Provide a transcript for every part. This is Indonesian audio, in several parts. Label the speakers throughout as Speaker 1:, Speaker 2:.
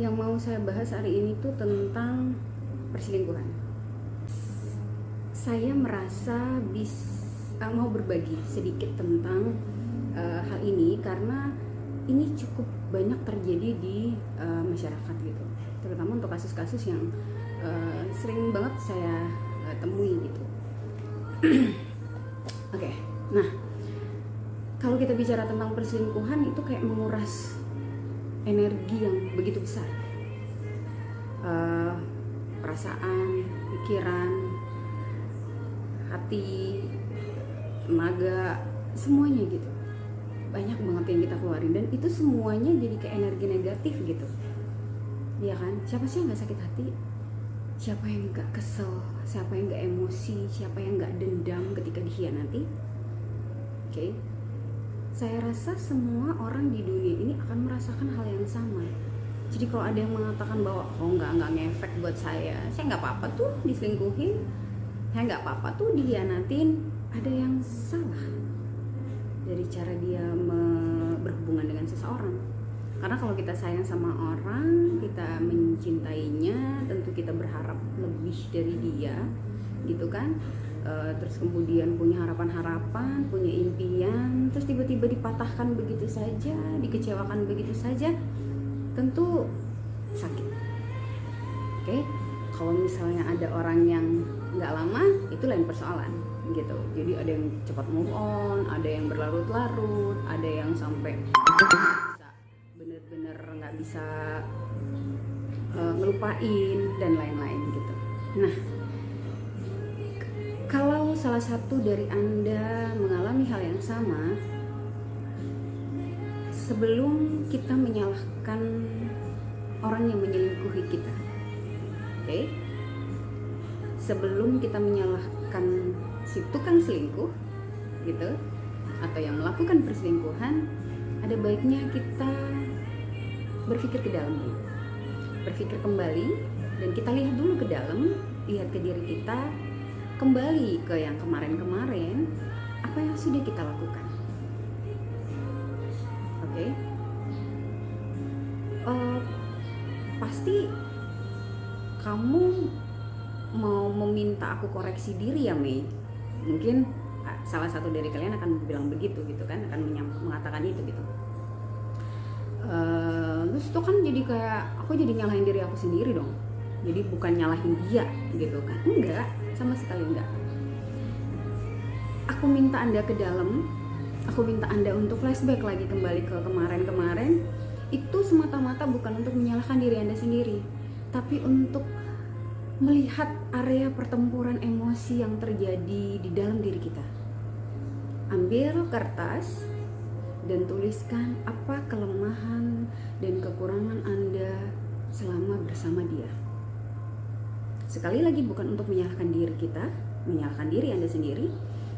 Speaker 1: Yang mau saya bahas hari ini tuh tentang perselingkuhan. Saya merasa mau berbagi sedikit tentang hal ini karena ini cukup banyak terjadi di masyarakat gitu, terutama untuk kasus-kasus yang sering banget saya temui gitu. Oke, nah kalau kita bicara tentang perselingkuhan itu kayak menguras energi yang begitu besar, perasaan, pikiran, hati, tenaga, semuanya gitu. Banyak banget yang kita keluarin dan itu semuanya jadi kayak energi negatif gitu. Iya kan? Siapa sih yang gak sakit hati? Siapa yang gak kesel? Siapa yang gak emosi? Siapa yang gak dendam ketika dikhianati? Oke. Saya rasa semua orang di dunia ini akan merasakan hal yang sama. Jadi kalau ada yang mengatakan bahwa nggak ngefek buat saya nggak apa-apa tuh diselingkuhin, saya nggak apa-apa tuh dikhianatin, ada yang salah dari cara dia berhubungan dengan seseorang. Karena kalau kita sayang sama orang, kita mencintainya, tentu kita berharap lebih dari dia, gitu kan? Terus kemudian punya harapan-harapan, punya impian, terus tiba-tiba dipatahkan begitu saja, dikecewakan begitu saja, tentu sakit. Oke? Kalau misalnya ada orang yang nggak lama, itu lain persoalan gitu. Jadi ada yang cepat move on, ada yang berlarut-larut, ada yang sampai bener-bener nggak bisa ngelupain dan lain-lain gitu. Nah, kalau salah satu dari Anda mengalami hal yang sama, sebelum kita menyalahkan orang yang menyelingkuhi kita, oke? Sebelum kita menyalahkan si tukang selingkuh, gitu, atau yang melakukan perselingkuhan, ada baiknya kita berpikir ke dalam dulu, berpikir kembali, dan kita lihat dulu ke dalam, lihat ke diri kita, kembali ke yang kemarin-kemarin, apa yang sudah kita lakukan. Oke? Pasti kamu mau meminta aku koreksi diri ya, Mei. Mungkin salah satu dari kalian akan bilang begitu gitu kan, akan mengatakan itu gitu. Terus itu kan jadi kayak aku jadi nyalahin diri aku sendiri dong. Jadi bukan nyalahin dia gitu kan. Enggak, sama sekali enggak. Aku minta Anda ke dalam, aku minta Anda untuk flashback lagi kembali ke kemarin-kemarin. Itu semata-mata bukan untuk menyalahkan diri Anda sendiri, tapi untuk melihat area pertempuran emosi yang terjadi di dalam diri kita. Ambil kertas dan tuliskan apa kelemahan dan kekurangan Anda selama bersama dia. Sekali lagi bukan untuk menyalahkan diri kita, menyalahkan diri Anda sendiri,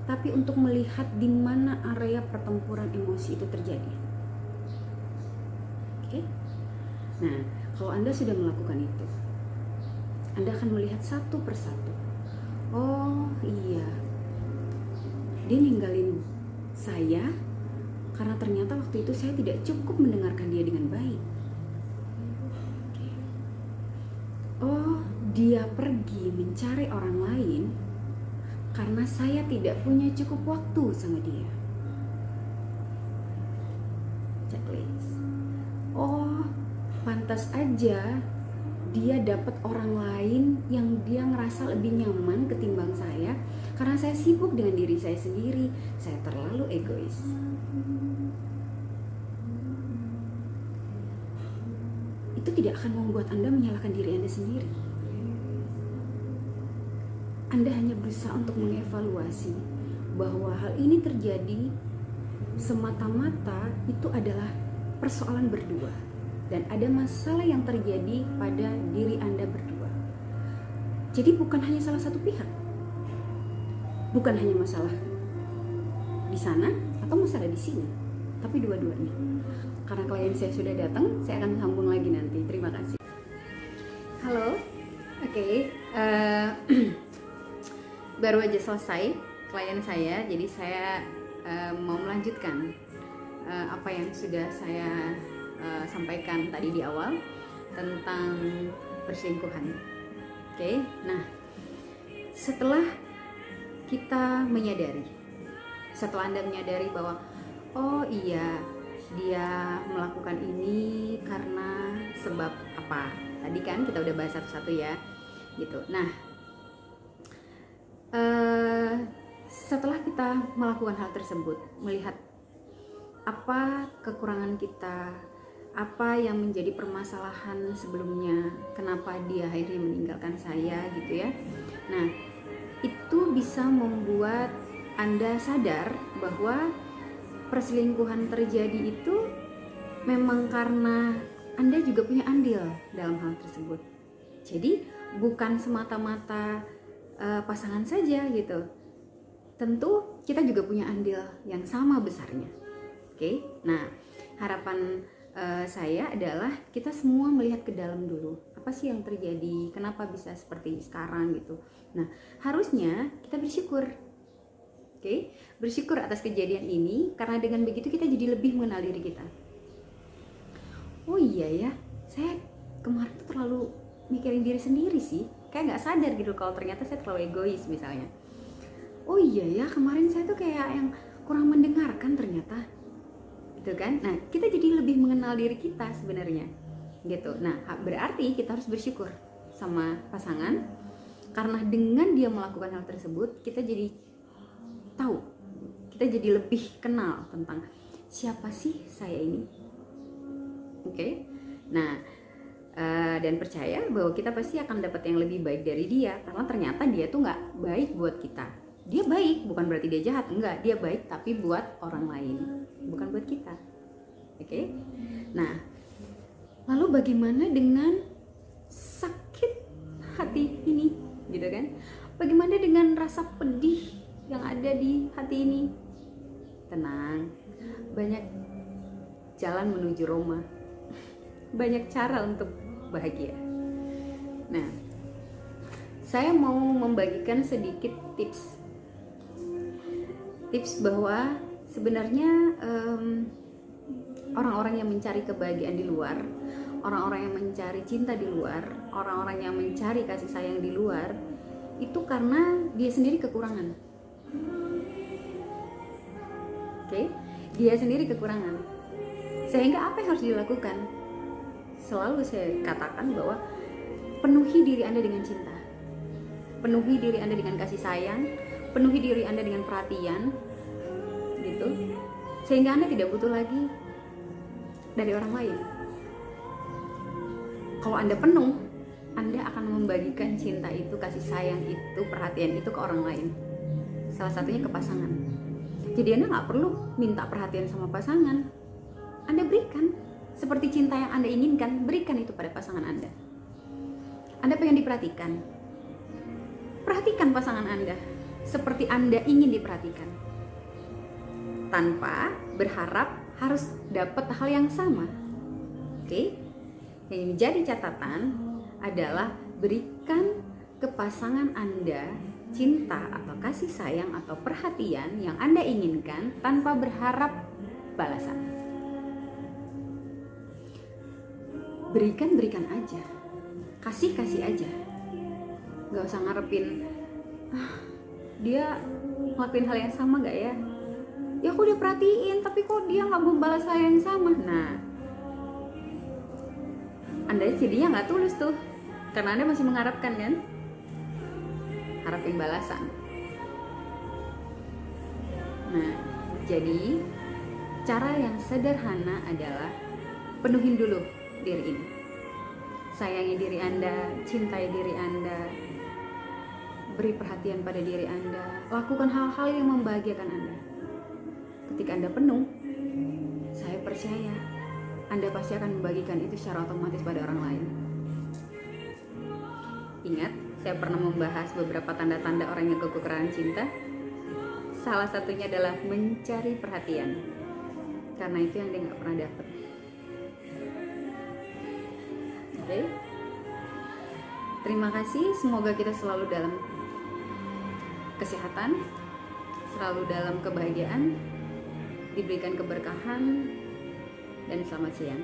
Speaker 1: tapi untuk melihat di mana area pertempuran emosi itu terjadi. Oke? Nah, kalau Anda sudah melakukan itu, Anda akan melihat satu persatu. Oh iya, dia ninggalin saya karena ternyata waktu itu saya tidak cukup mendengarkan dia dengan baik. Oh, dia pergi mencari orang lain karena saya tidak punya cukup waktu sama dia. Checklist. Oh, pantas aja dia dapat orang lain yang dia ngerasa lebih nyaman ketimbang saya karena saya sibuk dengan diri saya sendiri. Saya terlalu egois. Itu tidak akan membuat Anda menyalahkan diri Anda sendiri. Anda hanya berusaha untuk mengevaluasi bahwa hal ini terjadi semata-mata itu adalah persoalan berdua dan ada masalah yang terjadi pada diri Anda berdua. Jadi bukan hanya salah satu pihak, bukan hanya masalah di sana atau masalah di sini, tapi dua-duanya. Karena klien saya sudah datang, saya akan sambung lagi nanti. Terima kasih. Halo, oke. Baru aja selesai klien saya, jadi saya mau melanjutkan apa yang sudah saya sampaikan tadi di awal tentang perselingkuhan. Oke, nah setelah kita menyadari, setelah Anda menyadari bahwa oh iya, dia melakukan ini karena sebab apa? Tadi kan kita udah bahas satu-satu ya, gitu. Nah, setelah kita melakukan hal tersebut, melihat apa kekurangan kita, apa yang menjadi permasalahan sebelumnya, kenapa dia akhirnya meninggalkan saya, gitu ya. Nah, itu bisa membuat Anda sadar bahwa perselingkuhan terjadi itu memang karena Anda juga punya andil dalam hal tersebut. Jadi bukan semata-mata pasangan saja gitu. Tentu kita juga punya andil yang sama besarnya. Oke, nah harapan saya adalah kita semua melihat ke dalam dulu. Apa sih yang terjadi? Kenapa bisa seperti sekarang gitu? Nah, harusnya kita bersyukur. Oke, bersyukur atas kejadian ini karena dengan begitu kita jadi lebih mengenal diri kita. Oh iya ya, saya kemarin tuh terlalu mikirin diri sendiri sih. Kayak nggak sadar gitu kalau ternyata saya terlalu egois misalnya. Oh iya ya, kemarin saya tuh kayak yang kurang mendengarkan ternyata. Gitu kan? Nah, kita jadi lebih mengenal diri kita sebenarnya. Gitu. Nah, berarti kita harus bersyukur sama pasangan karena dengan dia melakukan hal tersebut, kita jadi tahu, kita jadi lebih kenal tentang siapa sih saya ini. Oke? Nah, dan percaya bahwa kita pasti akan dapat yang lebih baik dari dia karena ternyata dia tuh nggak baik buat kita. Dia baik, bukan berarti dia jahat, enggak, dia baik tapi buat orang lain, bukan buat kita. Oke? Nah, lalu bagaimana dengan sakit hati ini, gitu kan? Bagaimana dengan rasa pedih yang ada di hati ini? Tenang, banyak jalan menuju Roma, banyak cara untuk bahagia. Nah, saya mau membagikan sedikit tips bahwa sebenarnya orang-orang yang mencari kebahagiaan di luar, orang-orang yang mencari cinta di luar, orang-orang yang mencari kasih sayang di luar, itu karena dia sendiri kekurangan. Oke? Dia sendiri kekurangan. Sehingga apa yang harus dilakukan? Selalu saya katakan bahwa penuhi diri Anda dengan cinta. Penuhi diri Anda dengan kasih sayang, penuhi diri Anda dengan perhatian, gitu. Sehingga Anda tidak butuh lagi dari orang lain. Kalau Anda penuh, Anda akan membagikan cinta itu, kasih sayang itu, perhatian itu ke orang lain. Salah satunya ke pasangan. Jadi Anda nggak perlu minta perhatian sama pasangan. Anda berikan seperti cinta yang Anda inginkan, berikan itu pada pasangan Anda. Anda pengen diperhatikan, perhatikan pasangan Anda seperti Anda ingin diperhatikan, tanpa berharap harus dapat hal yang sama. Oke? Yang menjadi catatan adalah berikan ke pasangan Anda cinta atau kasih sayang atau perhatian yang Anda inginkan tanpa berharap balasan. Berikan aja, kasih aja, nggak usah ngarepin dia ngelakuin hal yang sama nggak ya? Ya aku udah perhatiin tapi kok dia nggak membalas hal yang sama. Nah, Anda jadinya nggak tulus tuh, karena Anda masih mengharapkan kan, harapin balasan. Nah, jadi cara yang sederhana adalah penuhin dulu diri ini, sayangi diri Anda, cintai diri Anda, beri perhatian pada diri Anda, lakukan hal-hal yang membahagiakan Anda. Ketika Anda penuh, saya percaya Anda pasti akan membagikan itu secara otomatis pada orang lain. Ingat, saya pernah membahas beberapa tanda-tanda orang yang kekurangan cinta. Salah satunya adalah mencari perhatian, karena itu yang dia nggak pernah dapat. Oke? Terima kasih, semoga kita selalu dalam kesehatan, selalu dalam kebahagiaan, diberikan keberkahan, dan selamat siang.